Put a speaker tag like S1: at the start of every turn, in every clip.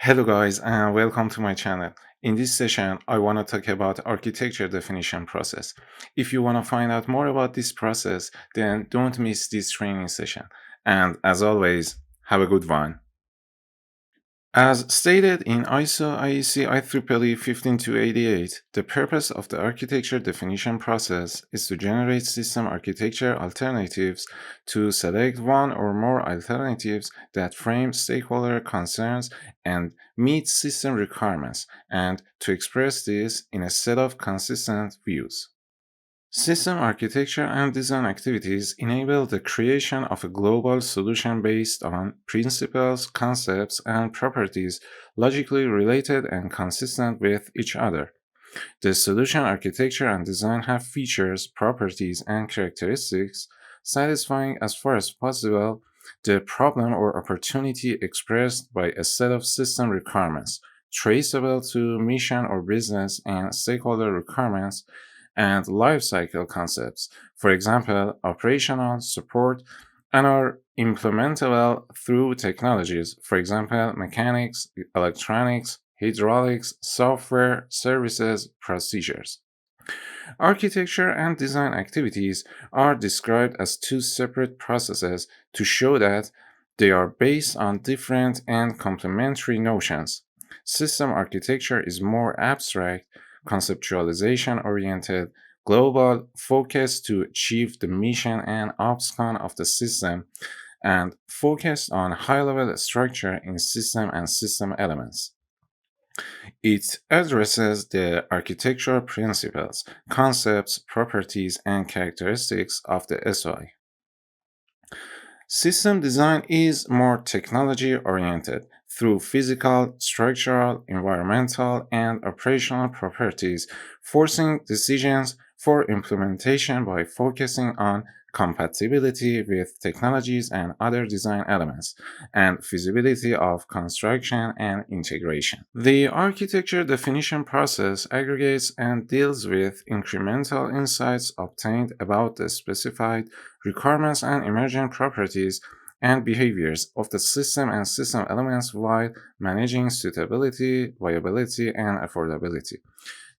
S1: Hello guys and welcome to my channel. In this session, I want to talk about architecture definition process. If you want to find out more about this process, then don't miss this training session. And as always, have a good one. As stated in ISO IEC IEEE 15288, the purpose of the architecture definition process is to generate system architecture alternatives to select one or more alternatives that frame stakeholder concerns and meet system requirements, and to express this in a set of consistent views. System architecture and design activities enable the creation of a global solution based on principles, concepts, and properties logically related and consistent with each other. The solution architecture and design have features, properties, and characteristics satisfying as far as possible the problem or opportunity expressed by a set of system requirements, traceable to mission or business and stakeholder requirements and lifecycle concepts, for example, operational, support, and are implementable through technologies, for example, mechanics, electronics, hydraulics, software, services, procedures. Architecture and design activities are described as two separate processes to show that they are based on different and complementary notions. System architecture is more abstract, conceptualization oriented, global, focused to achieve the mission and outcome of the system, and focused on high level structure in system and system elements. It addresses the architectural principles, concepts, properties, and characteristics of the SOI. System design is more technology oriented through physical, structural, environmental, and operational properties, forcing decisions for implementation by focusing on compatibility with technologies and other design elements, and feasibility of construction and integration. The architecture definition process aggregates and deals with incremental insights obtained about the specified requirements and emergent properties and behaviors of the system and system elements while managing suitability, viability, and affordability.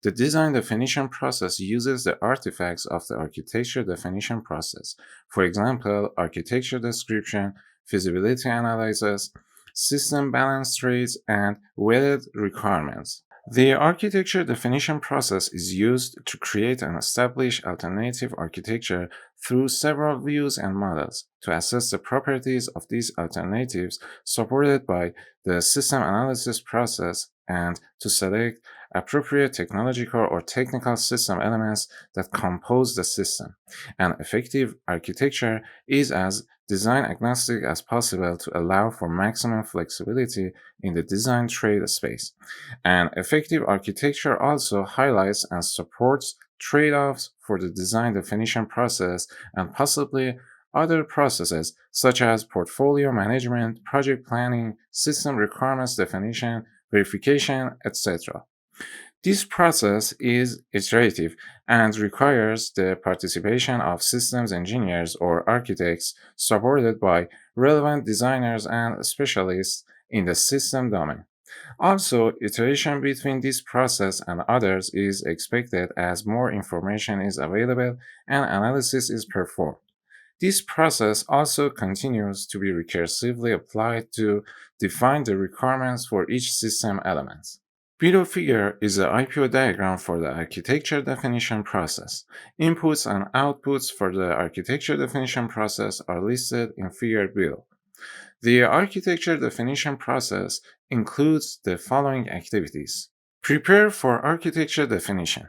S1: The design definition process uses the artifacts of the architecture definition process, for example, architecture description, feasibility analysis, system balance traits, and weighted requirements. The architecture definition process is used to create and establish alternative architecture through several views and models to assess the properties of these alternatives supported by the system analysis process and to select appropriate technological or technical system elements that compose the system. An effective architecture is as design agnostic as possible to allow for maximum flexibility in the design trade space. An effective architecture also highlights and supports trade offs for the design definition process and possibly other processes such as portfolio management, project planning, system requirements definition, verification, etc. This process is iterative and requires the participation of systems engineers or architects supported by relevant designers and specialists in the system domain. Also, iteration between this process and others is expected as more information is available and analysis is performed. This process also continues to be recursively applied to define the requirements for each system element. Below figure is the IPO diagram for the architecture definition process. Inputs and outputs for the architecture definition process are listed in figure below. The architecture definition process includes the following activities. Prepare for architecture definition.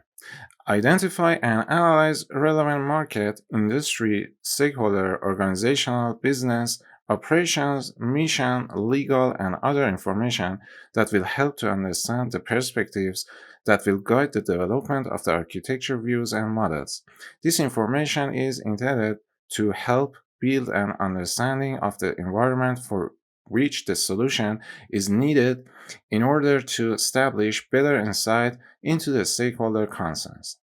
S1: Identify and analyze relevant market, industry, stakeholder, organizational, business, operations, mission, legal, and other information that will help to understand the perspectives that will guide the development of the architecture views and models. This information is intended to help build an understanding of the environment for which the solution is needed in order to establish better insight into the stakeholder concerns.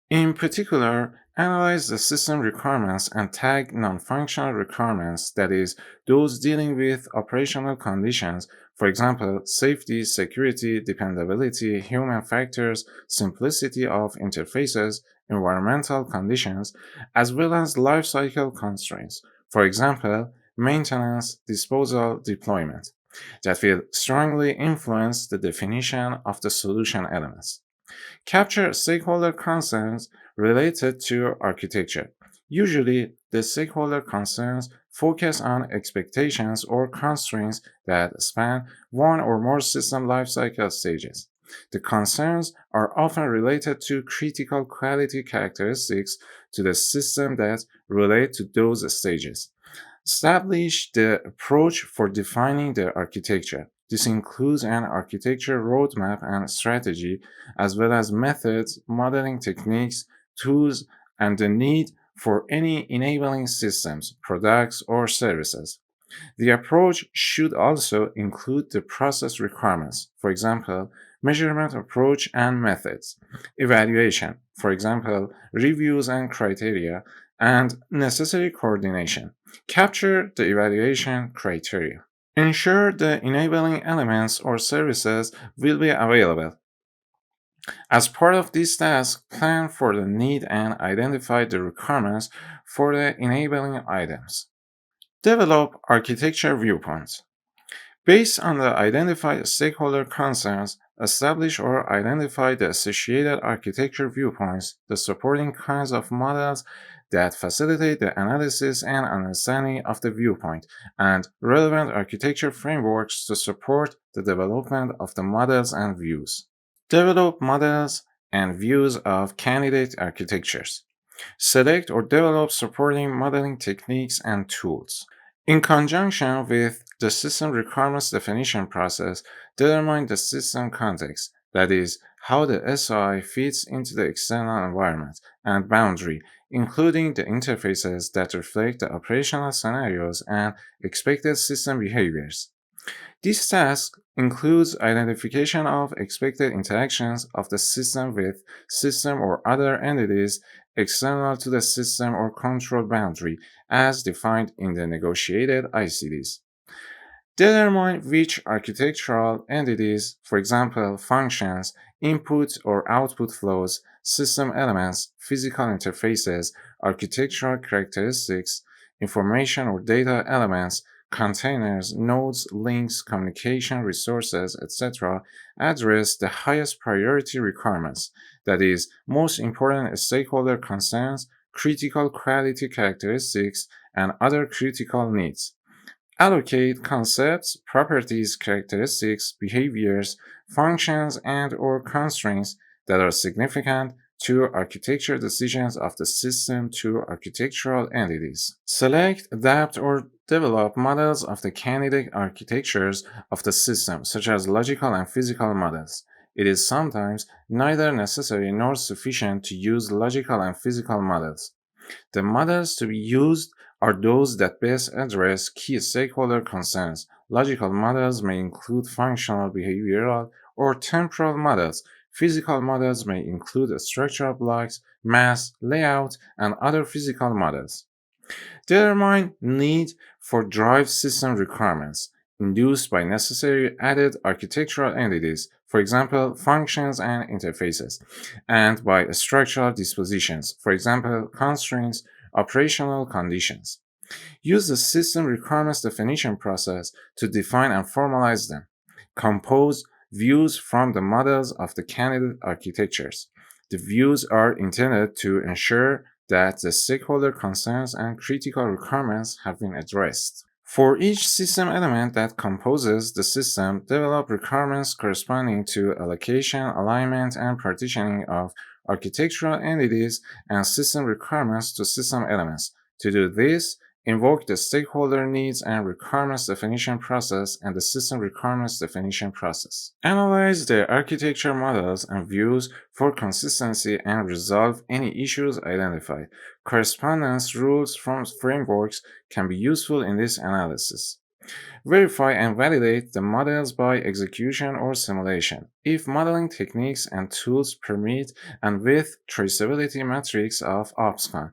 S1: In particular, analyze the system requirements and tag non-functional requirements, that is, those dealing with operational conditions For example, safety, security, dependability, human factors, simplicity of interfaces, environmental conditions, as well as life cycle constraints. For example, maintenance, disposal, deployment, that will strongly influence the definition of the solution elements. Capture stakeholder concerns related to architecture. Usually, the stakeholder concerns focus on expectations or constraints that span one or more system lifecycle stages. The concerns are often related to critical quality characteristics to the system that relate to those stages. Establish the approach for defining the architecture. This includes an architecture roadmap and strategy, as well as methods, modeling techniques, tools, and the need for any enabling systems, products, or services. The approach should also include the process requirements, for example, measurement approach and methods, evaluation, for example, reviews and criteria, and necessary coordination. Capture the evaluation criteria. Ensure the enabling elements or services will be available. As part of this task, plan for the need and identify the requirements for the enabling items. Develop architecture viewpoints. Based on the identified stakeholder concerns, establish or identify the associated architecture viewpoints, the supporting kinds of models that facilitate the analysis and understanding of the viewpoint, and relevant architecture frameworks to support the development of the models and views. Develop models and views of candidate architectures. Select or develop supporting modeling techniques and tools. In conjunction with the system requirements definition process, determine the system context, that is, how the SI fits into the external environment, and boundary, including the interfaces that reflect the operational scenarios and expected system behaviors. This task includes identification of expected interactions of the system with system or other entities external to the system or control boundary as defined in the negotiated ICDs. Determine which architectural entities, for example, functions, input or output flows, system elements, physical interfaces, architectural characteristics, information or data elements, containers, nodes, links, communication resources, etc., address the highest priority requirements, that is, most important stakeholder concerns, critical quality characteristics, and other critical needs. Allocate concepts, properties, characteristics, behaviors, functions, and or constraints that are significant to architecture decisions of the system to architectural entities. Select, adapt, or develop models of the candidate architectures of the system, such as logical and physical models. It is sometimes neither necessary nor sufficient to use logical and physical models. The models to be used are those that best address key stakeholder concerns. Logical models may include functional, behavioral, or temporal models. Physical models may include structural blocks, mass, layout, and other physical models. Determine need for drive system requirements induced by necessary added architectural entities, for example, functions and interfaces, and by structural dispositions, for example, constraints, operational conditions. Use the system requirements definition process to define and formalize them. Compose views from the models of the candidate architectures. The views are intended to ensure that the stakeholder concerns and critical requirements have been addressed. For each system element that composes the system, develop requirements corresponding to allocation, alignment, and partitioning of architectural entities and system requirements to system elements. To do this, invoke the stakeholder needs and requirements definition process and the system requirements definition process. Analyze the architecture models and views for consistency and resolve any issues identified. Correspondence rules from frameworks can be useful in this analysis. Verify and validate the models by execution or simulation, if modeling techniques and tools permit, and with traceability metrics of OPSCON.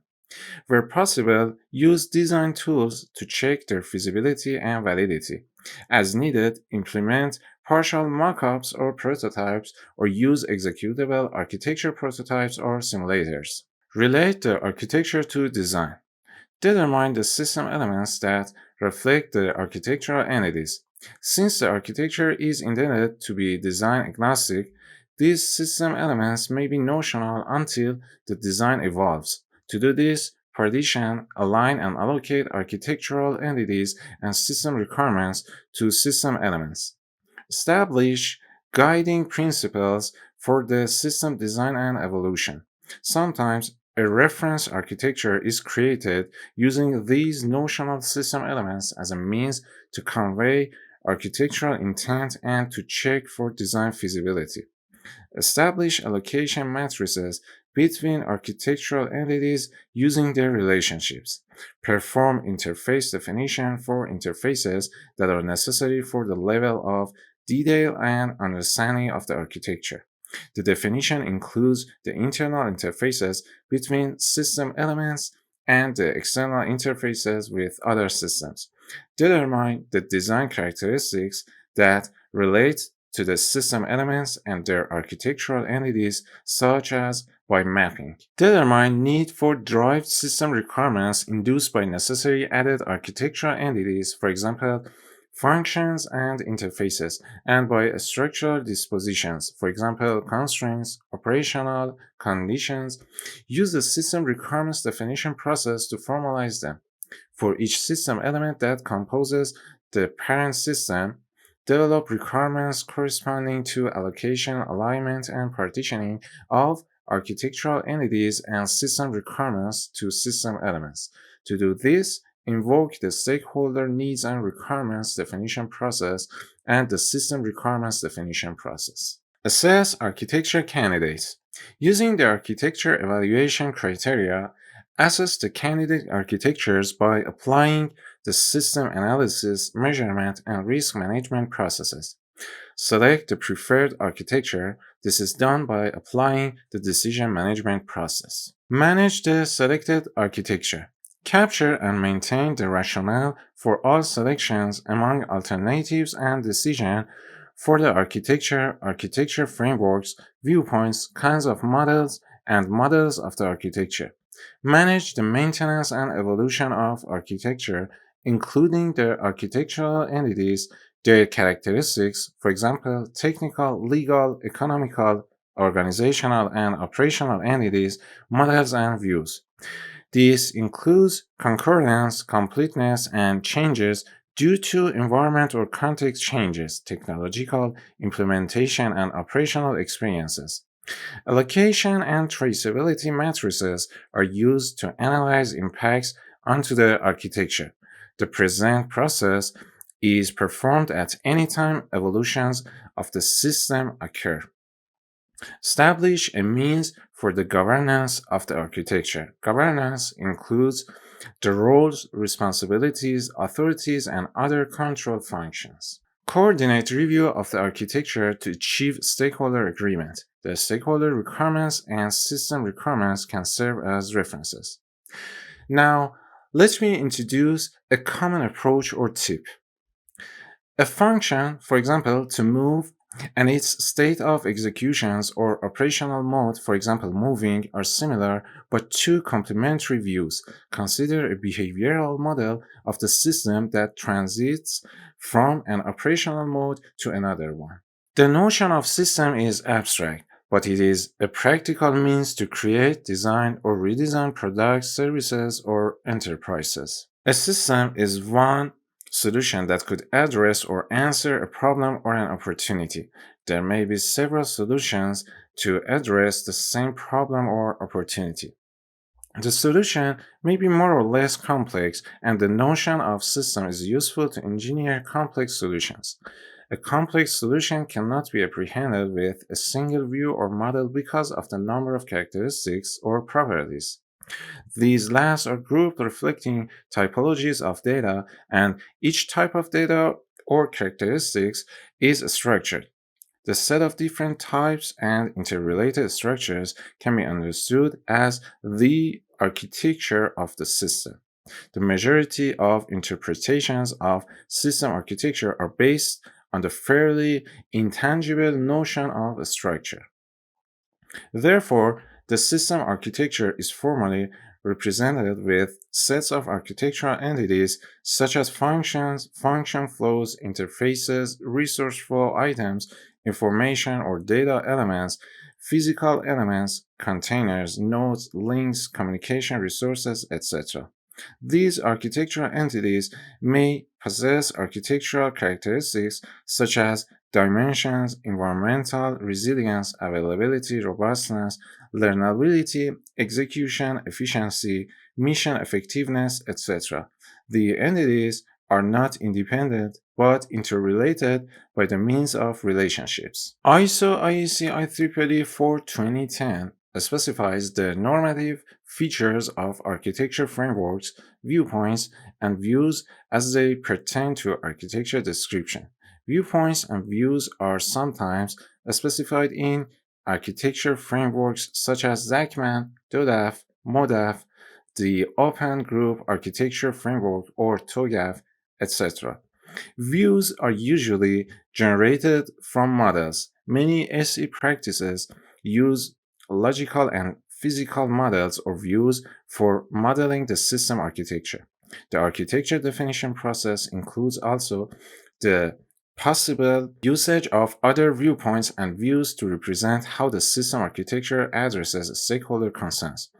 S1: Where possible, use design tools to check their feasibility and validity. As needed, implement partial mockups or prototypes or use executable architecture prototypes or simulators. Relate the architecture to design. Determine the system elements that reflect the architectural entities. Since the architecture is intended to be design agnostic, these system elements may be notional until the design evolves. To do this, partition, align, and allocate architectural entities and system requirements to system elements. Establish guiding principles for the system design and evolution. Sometimes a reference architecture is created using these notional system elements as a means to convey architectural intent and to check for design feasibility. Establish allocation matrices between architectural entities using their relationships. Perform interface definition for interfaces that are necessary for the level of detail and understanding of the architecture. The definition includes the internal interfaces between system elements and the external interfaces with other systems. Determine the design characteristics that relate to the system elements and their architectural entities, such as by mapping. Determine need for derived system requirements induced by necessary added architectural entities, for example, functions and interfaces, and by structural dispositions, for example, constraints, operational conditions. Use the system requirements definition process to formalize them. For each system element that composes the parent system, develop requirements corresponding to allocation, alignment, and partitioning of architectural entities and system requirements to system elements. To do this, invoke the stakeholder needs and requirements definition process and the system requirements definition process. Assess architecture candidates. Using the architecture evaluation criteria, assess the candidate architectures by applying the system analysis, measurement, and risk management processes. Select the preferred architecture. This is done by applying the decision management process. Manage the selected architecture. Capture and maintain the rationale for all selections among alternatives and decision for the architecture frameworks, viewpoints, kinds of models, and models of the architecture. Manage the maintenance and evolution of architecture, including the architectural entities, their characteristics, for example, technical, legal, economical, organizational, and operational entities, models, and views. This includes concordance, completeness, and changes due to environment or context changes, technological implementation, and operational experiences. Allocation and traceability matrices are used to analyze impacts onto the architecture. The present process is performed at any time evolutions of the system occur. Establish a means for the governance of the architecture. Governance includes the roles, responsibilities, authorities, and other control functions. Coordinate review of the architecture to achieve stakeholder agreement. The stakeholder requirements and system requirements can serve as references. Now, let me introduce a common approach or tip. A function, for example, to move, and its state of executions or operational mode, for example, moving, are similar but two complementary views. Consider a behavioral model of the system that transits from an operational mode to another one. The notion of system is abstract, but it is a practical means to create, design, or redesign products, services, or enterprises. A system is one solution that could address or answer a problem or an opportunity. There may be several solutions to address the same problem or opportunity. The solution may be more or less complex, and the notion of system is useful to engineer complex solutions. A complex solution cannot be apprehended with a single view or model because of the number of characteristics or properties. These last are grouped reflecting typologies of data, and each type of data or characteristics is structured. The set of different types and interrelated structures can be understood as the architecture of the system. The majority of interpretations of system architecture are based on the fairly intangible notion of structure. Therefore, the system architecture is formally represented with sets of architectural entities such as functions, function flows, interfaces, resource flow items, information or data elements, physical elements, containers, nodes, links, communication resources, etc. These architectural entities may possess architectural characteristics such as dimensions, environmental resilience, availability, robustness, learnability, execution efficiency, mission effectiveness, etc. The entities are not independent but interrelated by the means of relationships. ISO IEC IEEE 42010 specifies the normative features of architecture frameworks, viewpoints, and views as they pertain to architecture description. Viewpoints and views are sometimes specified in architecture frameworks such as Zachman, DODAF, MODAF, the Open Group Architecture Framework, or TOGAF, etc. Views are usually generated from models. Many SE practices use logical and physical models or views for modeling the system architecture. The architecture definition process includes also the possible usage of other viewpoints and views to represent how the system architecture addresses stakeholder concerns.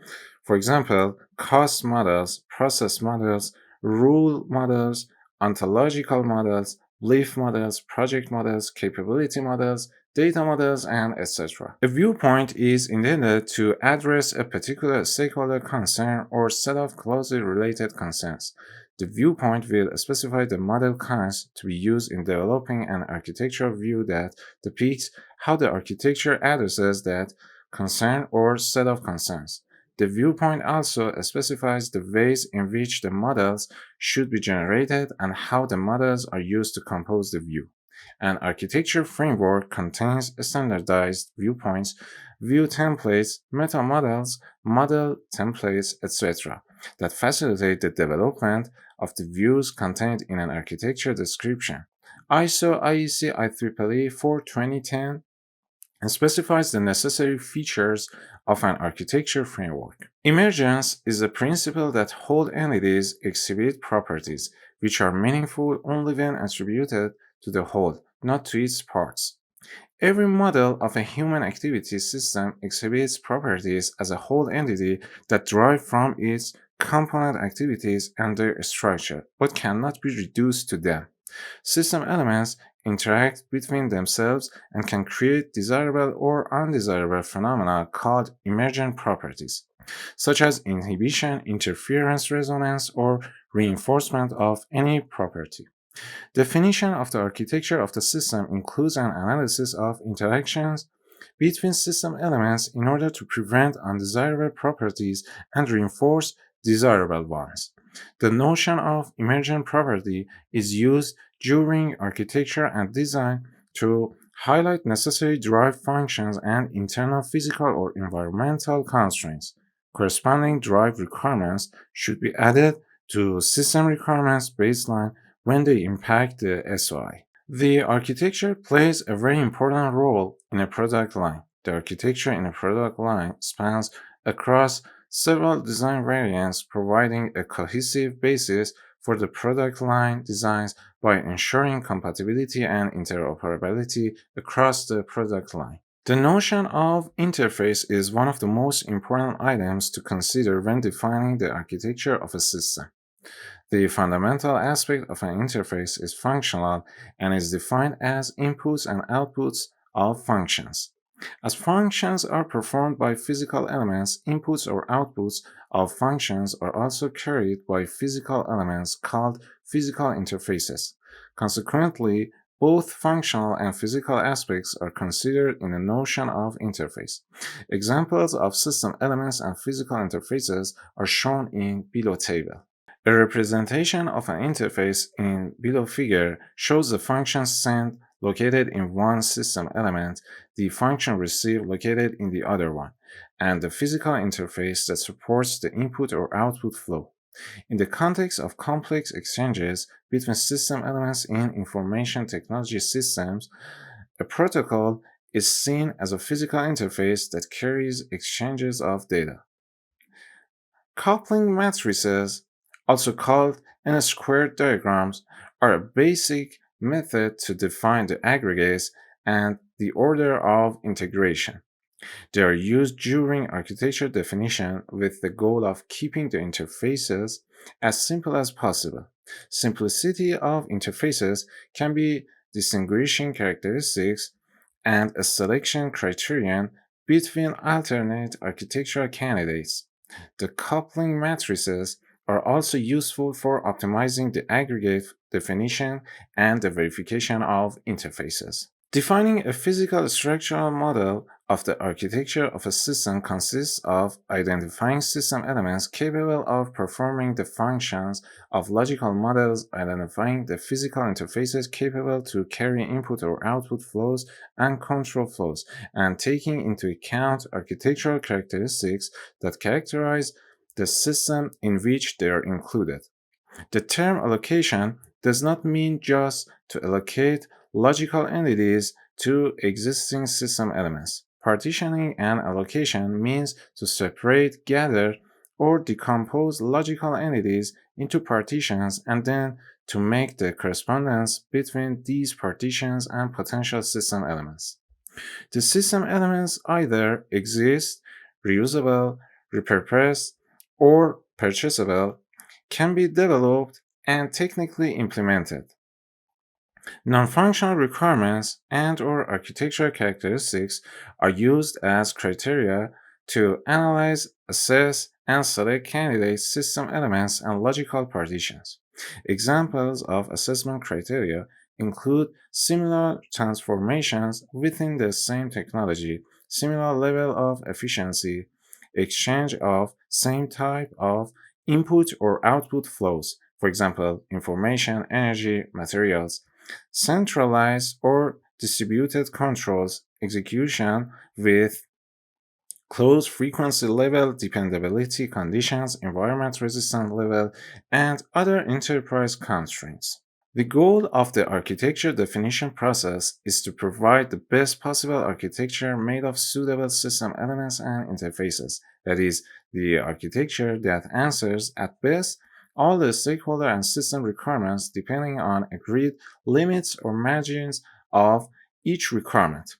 S1: For example, cost models, process models, rule models, ontological models, belief models, project models, capability models, data models, and etc. A viewpoint is intended to address a particular stakeholder concern or set of closely related concerns. The viewpoint will specify the model kinds to be used in developing an architectural view that depicts how the architecture addresses that concern or set of concerns. The viewpoint also specifies the ways in which the models should be generated and how the models are used to compose the view. An architecture framework contains standardized viewpoints, view templates, meta models, model templates, etc., that facilitate the development of the views contained in an architecture description. ISO IEC IEEE 42010 and specifies the necessary features of an architecture framework. Emergence is a principle that whole entities exhibit properties which are meaningful only when attributed to the whole, not to its parts. Every model of a human activity system exhibits properties as a whole entity that derive from its component activities and their structure, but cannot be reduced to them. System elements interact between themselves and can create desirable or undesirable phenomena called emergent properties, such as inhibition, interference, resonance, or reinforcement of any property. Definition of the architecture of the system includes an analysis of interactions between system elements in order to prevent undesirable properties and reinforce desirable ones. The notion of emergent property is used during architecture and design to highlight necessary derived functions and internal physical or environmental constraints. Corresponding derived requirements should be added to system requirements baseline when they impact the SOI. The architecture plays a very important role in a product line. The architecture in a product line spans across several design variants, providing a cohesive basis for the product line designs by ensuring compatibility and interoperability across the product line. The notion of interface is one of the most important items to consider when defining the architecture of a system. The fundamental aspect of an interface is functional and is defined as inputs and outputs of functions. As functions are performed by physical elements, inputs or outputs of functions are also carried by physical elements called physical interfaces. Consequently, both functional and physical aspects are considered in the notion of interface. Examples of system elements and physical interfaces are shown in below table. A representation of an interface in below figure shows the function send located in one system element, the function receive located in the other one, and the physical interface that supports the input or output flow. In the context of complex exchanges between system elements in information technology systems, a protocol is seen as a physical interface that carries exchanges of data. Coupling matrices, also called n-squared diagrams, are a basic method to define the aggregates and the order of integration. They are used during architecture definition with the goal of keeping the interfaces as simple as possible. Simplicity of interfaces can be distinguishing characteristics and a selection criterion between alternate architectural candidates. The coupling matrices are also useful for optimizing the aggregate definition and the verification of interfaces. Defining a physical structural model of the architecture of a system consists of identifying system elements capable of performing the functions of logical models, identifying the physical interfaces capable to carry input or output flows and control flows, and taking into account architectural characteristics that characterize the system in which they are included. The term allocation does not mean just to allocate logical entities to existing system elements. Partitioning and allocation means to separate, gather, or decompose logical entities into partitions and then to make the correspondence between these partitions and potential system elements. The system elements either exist, reusable, repurposed, or purchasable, can be developed and technically implemented. Non-functional requirements and/or architectural characteristics are used as criteria to analyze, assess, and select candidate system elements and logical partitions. Examples of assessment criteria include similar transformations within the same technology, similar level of efficiency, exchange of same type of input or output flows, for example, information, energy, materials, centralized or distributed controls, execution with close frequency level, dependability conditions, environment resistance level, and other enterprise constraints. The goal of the architecture definition process is to provide the best possible architecture made of suitable system elements and interfaces. That is, the architecture that answers at best all the stakeholder and system requirements depending on agreed limits or margins of each requirement.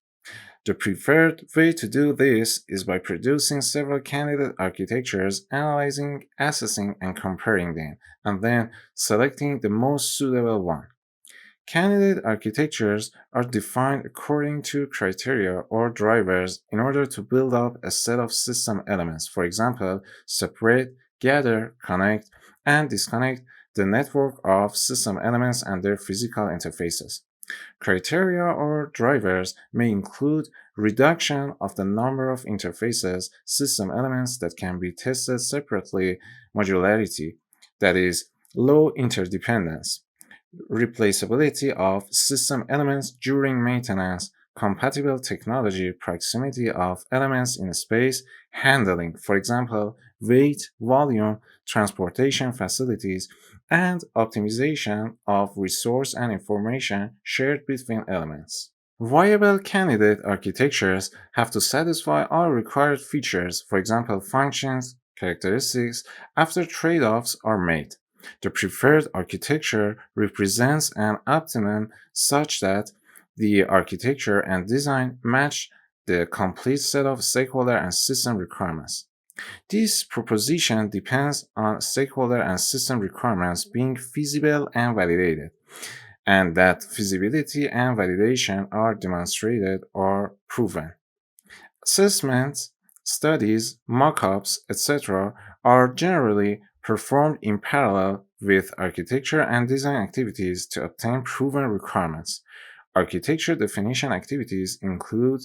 S1: The preferred way to do this is by producing several candidate architectures, analyzing, assessing, and comparing them, and then selecting the most suitable one. Candidate architectures are defined according to criteria or drivers in order to build up a set of system elements. For example, separate, gather, connect, and disconnect the network of system elements and their physical interfaces. Criteria or drivers may include reduction of the number of interfaces, system elements that can be tested separately, modularity, that is, low interdependence, replaceability of system elements during maintenance, compatible technology, proximity of elements in space, handling, for example, weight, volume, transportation facilities, and optimization of resource and information shared between elements. Viable candidate architectures have to satisfy all required features, for example, functions, characteristics, after trade offs are made. The preferred architecture represents an optimum such that the architecture and design match the complete set of stakeholder and system requirements. This proposition depends on stakeholder and system requirements being feasible and validated, and that feasibility and validation are demonstrated or proven. Assessments, studies, mock-ups, etc. are generally performed in parallel with architecture and design activities to obtain proven requirements. Architecture definition activities include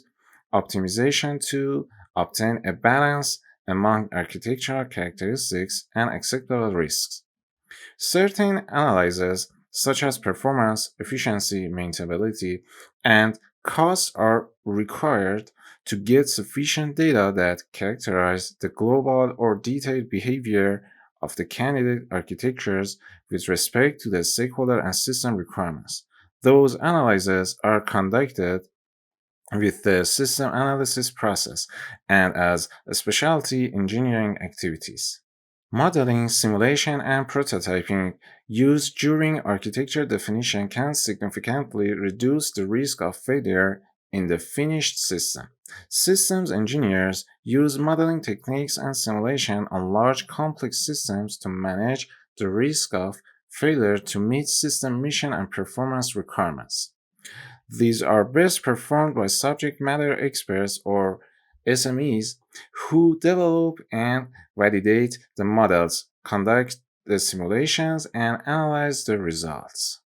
S1: optimization to obtain a balance among architectural characteristics and acceptable risks. Certain analyses, such as performance, efficiency, maintainability, and cost, are required to get sufficient data that characterize the global or detailed behavior of the candidate architectures with respect to the stakeholder and system requirements. Those analyses are conducted with the system analysis process and as specialty engineering activities. Modeling, simulation, and prototyping used during architecture definition can significantly reduce the risk of failure in the finished system. Systems engineers use modeling techniques and simulation on large complex systems to manage the risk of failure to meet system mission and performance requirements. These are best performed by subject matter experts or SMEs who develop and validate the models, conduct the simulations, and analyze the results.